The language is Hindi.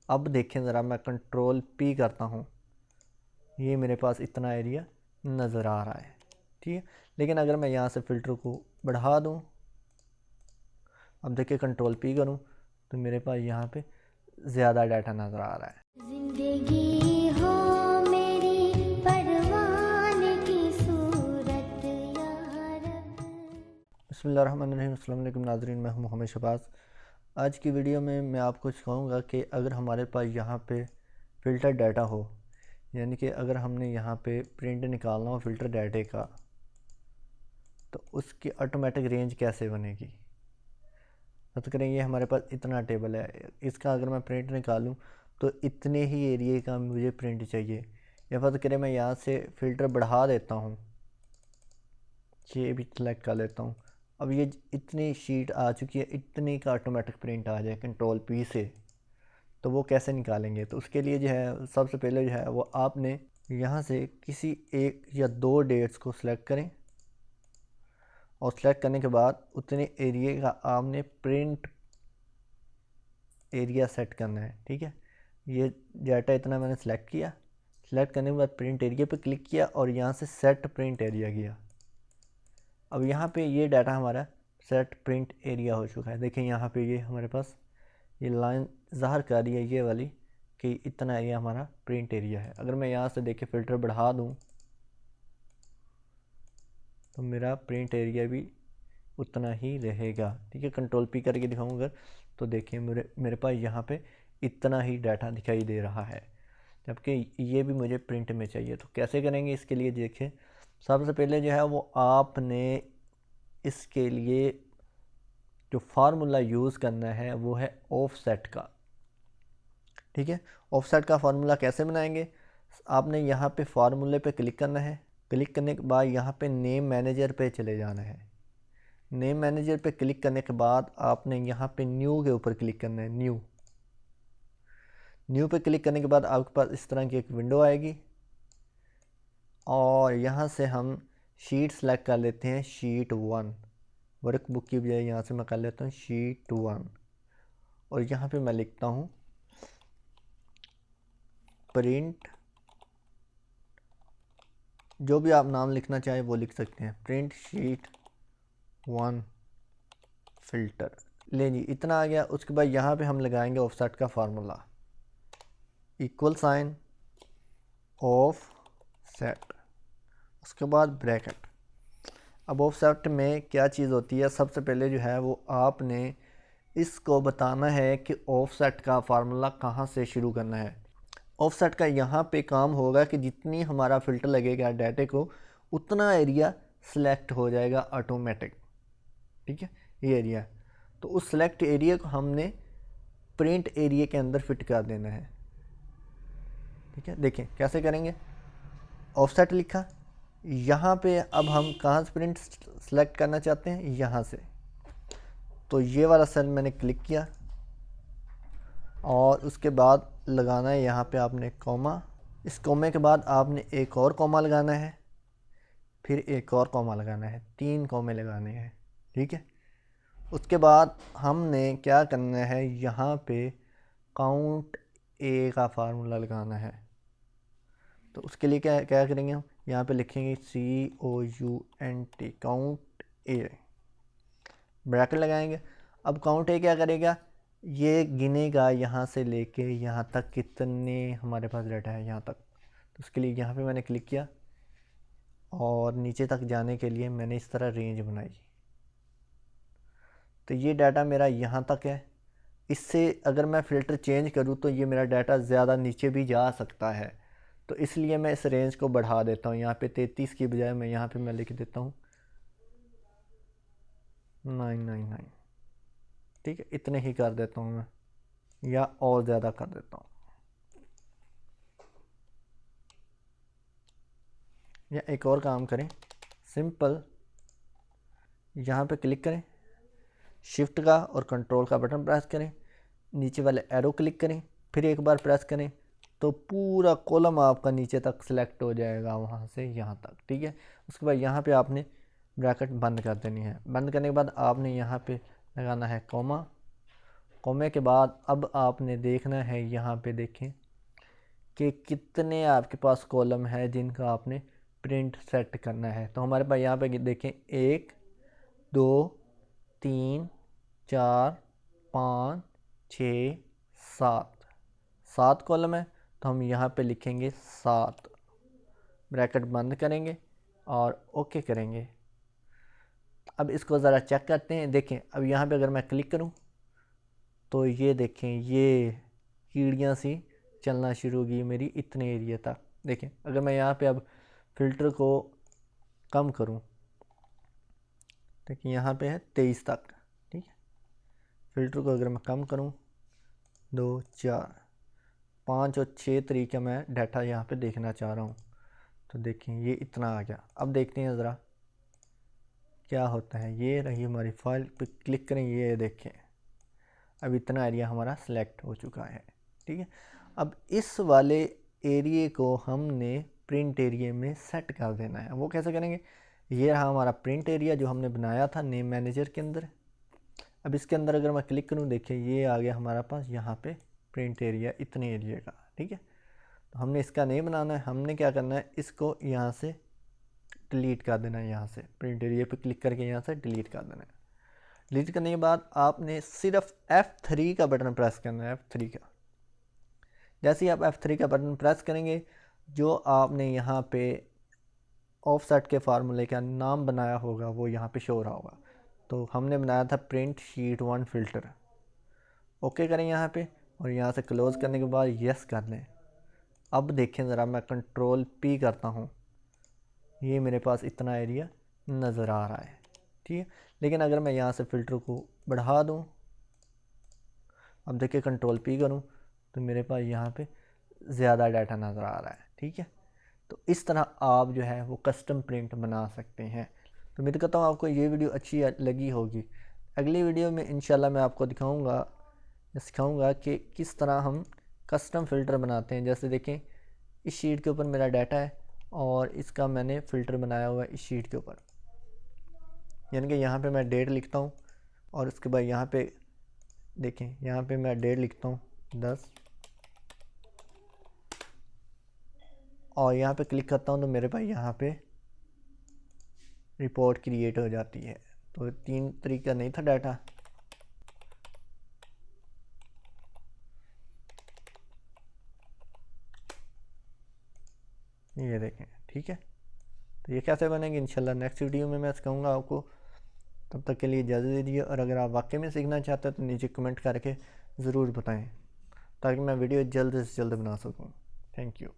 अब देखें ज़रा, मैं कंट्रोल पी करता हूँ, ये मेरे पास इतना एरिया नज़र आ रहा है, ठीक है। लेकिन अगर मैं यहाँ से फ़िल्टर को बढ़ा दूँ, अब देखिए कंट्रोल पी करूँ तो मेरे पास यहाँ पे ज़्यादा डाटा नज़र आ रहा है। जिंदगी हो मेरी परवान की सूरत या रब। बिस्मिल्लाहिर्रहमानिर्रहीम। अस्सलाम वालेकुम नाज़रीन, मैं हूँ मोहम्मद शबाज़। आज की वीडियो में मैं आपको सिखाऊंगा कि अगर हमारे पास यहाँ पे फ़िल्टर डाटा हो, यानी कि अगर हमने यहाँ पे प्रिंट निकालना हो फ़िल्टर डाटे का, तो उसकी ऑटोमेटिक रेंज कैसे बनेगी। बात करें, ये हमारे पास इतना टेबल है, इसका अगर मैं प्रिंट निकालूँ तो इतने ही एरिए का मुझे प्रिंट चाहिए। या बात करें, मैं यहाँ से फ़िल्टर बढ़ा देता हूँ, ये भी सेलेक्ट कर लेता हूँ। अब ये इतनी शीट आ चुकी है, इतनी का ऑटोमेटिक प्रिंट आ जाए कंट्रोल पी से, तो वो कैसे निकालेंगे। तो उसके लिए जो है, सबसे पहले जो है वो आपने यहाँ से किसी एक या दो डेट्स को सिलेक्ट करें, और सिलेक्ट करने के बाद उतने एरिए का आपने प्रिंट एरिया सेट करना है, ठीक है। ये डाटा इतना मैंने सेलेक्ट किया, सेलेक्ट करने के बाद प्रिंट एरिया पे क्लिक किया और यहाँ से सेट प्रिंट एरिया किया। अब यहाँ पे ये डाटा हमारा सेट प्रिंट एरिया हो चुका है। देखें यहाँ पे ये हमारे पास ये लाइन ज़ाहिर कर रही है, ये वाली, कि इतना एरिया हमारा प्रिंट एरिया है। अगर मैं यहाँ से देखें फ़िल्टर बढ़ा दूँ तो मेरा प्रिंट एरिया भी उतना ही रहेगा, ठीक है। कंट्रोल पी करके दिखाऊँ अगर, तो देखिए मेरे पास यहाँ पे इतना ही डाटा दिखाई दे रहा है, जबकि ये भी मुझे प्रिंट में चाहिए। तो कैसे करेंगे इसके लिए, देखें सबसे पहले जो है वो आपने इसके लिए जो फार्मूला यूज़ करना है वो है ऑफसेट का, ठीक है। ऑफसेट का फार्मूला कैसे बनाएंगे, आपने यहाँ पे फार्मूले पे क्लिक करना है। क्लिक करने के बाद यहाँ पे नेम मैनेजर पे चले जाना है। नेम मैनेजर पे क्लिक करने के बाद आपने यहाँ पे न्यू के ऊपर क्लिक करना है। न्यू पे क्लिक करने के बाद आपके पास इस तरह की एक विंडो आएगी, और यहाँ से हम शीट सेलेक्ट कर लेते हैं, शीट 1। वर्क बुक की बजाय यहाँ से मैं कर लेता हूँ शीट 1, और यहाँ पे मैं लिखता हूँ प्रिंट, जो भी आप नाम लिखना चाहें वो लिख सकते हैं, प्रिंट शीट 1 फ़िल्टर। ले जी, इतना आ गया। उसके बाद यहाँ पे हम लगाएंगे ऑफसेट का formula, equal sign of set, उसके बाद ब्रैकेट। अब ऑफसेट में क्या चीज़ होती है, सबसे पहले जो है वो आपने इसको बताना है कि ऑफसेट का फार्मूला कहाँ से शुरू करना है। ऑफसेट का यहाँ पे काम होगा कि जितनी हमारा फ़िल्टर लगेगा डाटे को, उतना एरिया सेलेक्ट हो जाएगा ऑटोमेटिक, ठीक है। ये एरिया, तो उस सेलेक्ट एरिया को हमने प्रिंट एरिया के अंदर फिट कर देना है, ठीक है। देखें कैसे करेंगे, ऑफसेट लिखा, यहाँ पे अब हम कहाँ से प्रिंट सेलेक्ट करना चाहते हैं, यहाँ से। तो ये वाला सेल मैंने क्लिक किया, और उसके बाद लगाना है यहाँ पे आपने कॉमा। इस कॉमे के बाद आपने एक और कॉमा लगाना है, फिर एक और कॉमा लगाना है, 3 कॉमे लगाने हैं, ठीक है। उसके बाद हमने क्या करना है, यहाँ पे काउंट ए का फार्मूला लगाना है। तो उसके लिए क्या क्या करेंगे, हम यहाँ पे लिखेंगे COUNT, काउंट ए, ब्रैकेट लगाएंगे। अब काउंट ए क्या करेगा, ये गिनेगा यहाँ से लेके यहाँ तक कितने हमारे पास डाटा है यहाँ तक। तो उसके लिए यहाँ पे मैंने क्लिक किया, और नीचे तक जाने के लिए मैंने इस तरह रेंज बनाई। तो ये डाटा मेरा यहाँ तक है। इससे अगर मैं फ़िल्टर चेंज करूँ तो ये मेरा डाटा ज़्यादा नीचे भी जा सकता है, तो इसलिए मैं इस रेंज को बढ़ा देता हूँ। यहाँ पे 33 की बजाय मैं यहाँ पे मैं लिख देता हूँ 999, ठीक है। इतने ही कर देता हूँ मैं, या और ज़्यादा कर देता हूँ, या एक और काम करें, सिंपल यहाँ पे क्लिक करें, शिफ्ट का और कंट्रोल का बटन प्रेस करें, नीचे वाले एरो क्लिक करें, फिर एक बार प्रेस करें, तो पूरा कॉलम आपका नीचे तक सिलेक्ट हो जाएगा, वहाँ से यहाँ तक, ठीक है। उसके बाद यहाँ पे आपने ब्रैकेट बंद कर देनी है। बंद करने के बाद आपने यहाँ पे लगाना है कॉमा, कॉमे के बाद अब आपने देखना है यहाँ पे देखें कि कितने आपके पास कॉलम है जिनका आपने प्रिंट सेट करना है। तो हमारे पास यहाँ पे देखें 1 2 3 4 5 6 7 कॉलम है। तो हम यहाँ पे लिखेंगे 7, ब्रैकेट बंद करेंगे और ओके करेंगे। अब इसको ज़रा चेक करते हैं। देखें अब यहाँ पे अगर मैं क्लिक करूँ तो ये देखें ये कीड़ियाँ सी चलना शुरू हो गई मेरी इतने एरिया तक। देखें अगर मैं यहाँ पे अब फ़िल्टर को कम करूँ, देखिए यहाँ पे है 23 तक, ठीक है। फ़िल्टर को अगर मैं कम करूँ 2 4 5 और 6 तरीके मैं डाटा यहाँ पे देखना चाह रहा हूँ। तो देखें ये इतना आ गया। अब देखते हैं ज़रा क्या होता है। ये रही हमारी फाइल पे क्लिक करें, ये देखें अब इतना एरिया हमारा सिलेक्ट हो चुका है, ठीक है। अब इस वाले एरिए को हमने प्रिंट एरिया में सेट कर देना है। वो कैसे करेंगे, ये रहा हमारा प्रिंट एरिया जो हमने बनाया था नेम मैनेजर के अंदर। अब इसके अंदर अगर मैं क्लिक करूँ, देखिए ये आ गया हमारा पास यहाँ पे प्रिंट एरिया इतने एरिया का, ठीक है। तो हमने इसका नहीं बनाना है, हमने क्या करना है इसको यहाँ से डिलीट कर देना है। यहाँ से प्रिंट एरिया पे क्लिक करके यहाँ से डिलीट कर देना है। डिलीट करने के बाद आपने सिर्फ F3 का बटन प्रेस करना है, F3 का। जैसे ही आप F3 का बटन प्रेस करेंगे, जो आपने यहाँ पे ऑफसेट के फार्मूले का नाम बनाया होगा वो यहाँ पे शो हो रहा होगा। तो हमने बनाया था प्रिंट शीट 1 फ़िल्टर। ओके करें यहाँ पे और यहाँ से क्लोज़ करने के बाद यस कर लें। अब देखें ज़रा मैं कंट्रोल P करता हूँ, ये मेरे पास इतना एरिया नज़र आ रहा है, ठीक है। लेकिन अगर मैं यहाँ से फ़िल्टर को बढ़ा दूँ, अब देखिए कंट्रोल P करूँ तो मेरे पास यहाँ पे ज़्यादा डाटा नज़र आ रहा है, ठीक है। तो इस तरह आप जो है वो कस्टम प्रिंट बना सकते हैं। तो उम्मीद करता हूँ आपको ये वीडियो अच्छी लगी होगी। अगली वीडियो में इंशाल्लाह मैं आपको सिखाऊंगा कि किस तरह हम कस्टम फ़िल्टर बनाते हैं। जैसे देखें इस शीट के ऊपर मेरा डाटा है और इसका मैंने फ़िल्टर बनाया हुआ है इस शीट के ऊपर। यानी कि यहाँ पे मैं डेट लिखता हूँ और उसके बाद यहाँ पे देखें यहाँ पे मैं डेट लिखता हूँ 10 और यहाँ पे क्लिक करता हूँ तो मेरे पास यहाँ पे रिपोर्ट क्रिएट हो जाती है। तो 3 तरीका नहीं था डाटा, ये देखें, ठीक है। तो ये कैसे बनेंगे इंशाल्लाह नेक्स्ट वीडियो में मैं सिखाऊंगा आपको। तब तक के लिए इजाज़त दीजिए और अगर आप वाकई में सीखना चाहते हैं तो नीचे कमेंट करके ज़रूर बताएं ताकि मैं वीडियो जल्द से जल्द बना सकूं। Thank you.